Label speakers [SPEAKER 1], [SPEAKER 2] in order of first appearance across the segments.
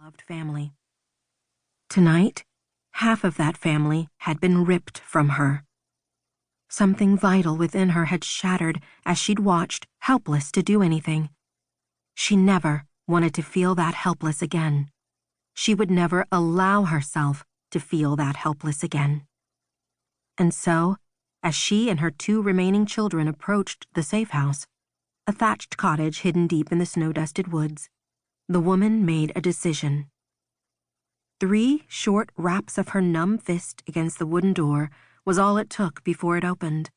[SPEAKER 1] beloved family. Tonight, half of that family had been ripped from her. Something vital within her had shattered as she'd watched, helpless to do anything. She never wanted to feel that helpless again. She would never allow herself to feel that helpless again. And so, as she and her 2 remaining children approached the safe house, a thatched cottage hidden deep in the snow-dusted woods, the woman made a decision. 3 short raps of her numb fist against the wooden door was all it took before it opened.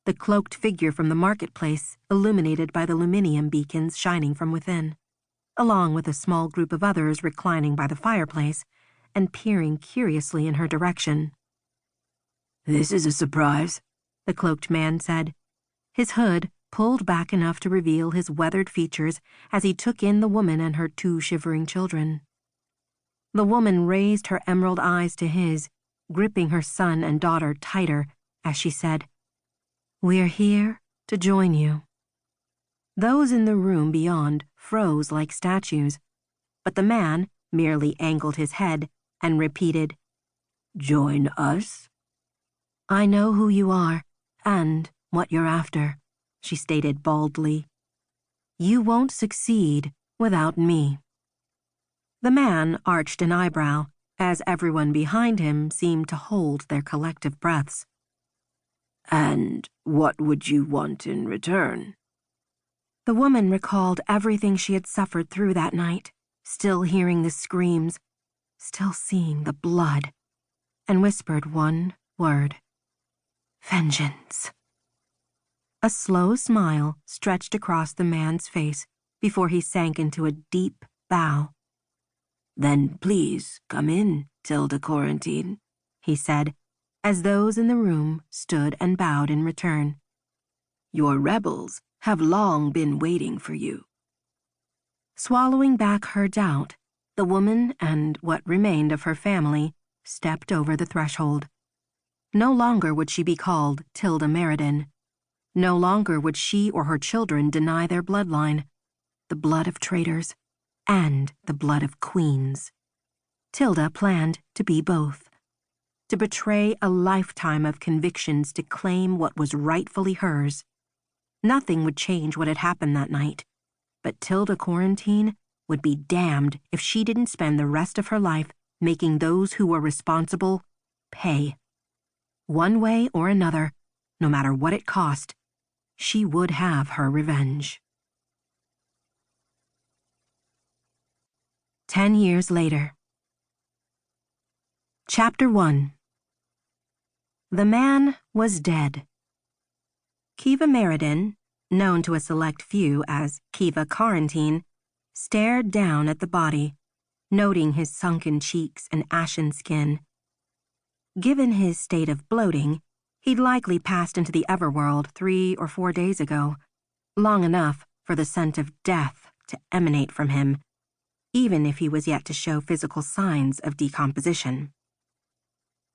[SPEAKER 1] The cloaked figure from the marketplace illuminated by the luminium beacons shining from within, along with a small group of others reclining by the fireplace and peering curiously in her direction.
[SPEAKER 2] "This is a surprise,"
[SPEAKER 1] the cloaked man said, his hood pulled back enough to reveal his weathered features as he took in the woman and her 2 shivering children. The woman raised her emerald eyes to his, gripping her son and daughter tighter as she said, "We're here to join you." Those in the room beyond froze like statues, but the man merely angled his head and repeated,
[SPEAKER 2] "Join us?"
[SPEAKER 1] "I know who you are and what you're after," she stated baldly. "You won't succeed without me." The man arched an eyebrow as everyone behind him seemed to hold their collective breaths.
[SPEAKER 2] "And what would you want in return?"
[SPEAKER 1] The woman recalled everything she had suffered through that night, still hearing the screams, still seeing the blood, and whispered one word: vengeance. A slow smile stretched across the man's face before he sank into a deep bow.
[SPEAKER 2] "Then please come in, Tilda Quarantine,"
[SPEAKER 1] he said, as those in the room stood and bowed in return.
[SPEAKER 2] "Your rebels have long been waiting for you."
[SPEAKER 1] Swallowing back her doubt, the woman and what remained of her family stepped over the threshold. No longer would she be called Tilda Meridan. No longer would she or her children deny their bloodline, the blood of traitors and the blood of queens. Tilda planned to be both, to betray a lifetime of convictions to claim what was rightfully hers. Nothing would change what had happened that night, but Tilda Quarantine would be damned if she didn't spend the rest of her life making those who were responsible pay. One way or another, no matter what it cost, she would have her revenge. 10 years later. Chapter 1. The man was dead. Kiva Meridan, known to a select few as Kiva Quarantine, stared down at the body, noting his sunken cheeks and ashen skin. Given his state of bloating, he'd likely passed into the everworld 3 or 4 days ago, long enough for the scent of death to emanate from him, even if he was yet to show physical signs of decomposition.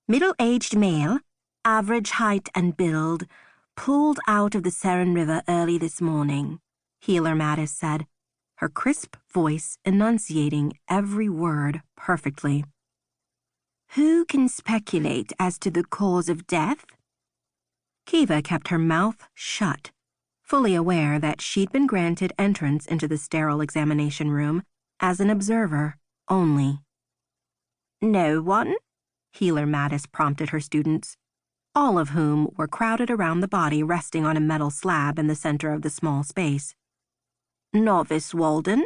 [SPEAKER 1] "Middle-aged male, average height and build, pulled out of the Seren River early this morning," Healer Mattis said, her crisp voice enunciating every word perfectly. "Who can speculate as to the cause of death?" Kiva kept her mouth shut, fully aware that she'd been granted entrance into the sterile examination room as an observer only. "No one?" Healer Mattis prompted her students, all of whom were crowded around the body resting on a metal slab in the center of the small space. "Novice Walden?"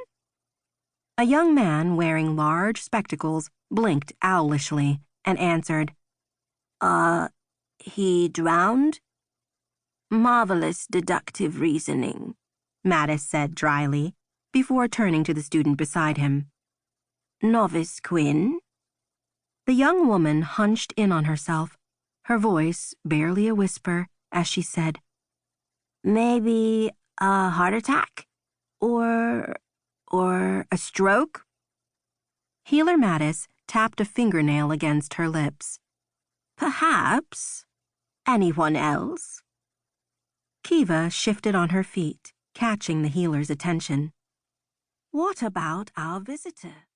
[SPEAKER 1] A young man wearing large spectacles blinked owlishly and answered, He drowned?" "Marvelous deductive reasoning," Mattis said dryly, before turning to the student beside him. "Novice Quinn?" The young woman hunched in on herself, her voice barely a whisper as she said, "Maybe a heart attack? Or a stroke?" Healer Mattis tapped a fingernail against her lips. "Perhaps. Anyone else?" Kiva shifted on her feet, catching the healer's attention. "What about our visitor?"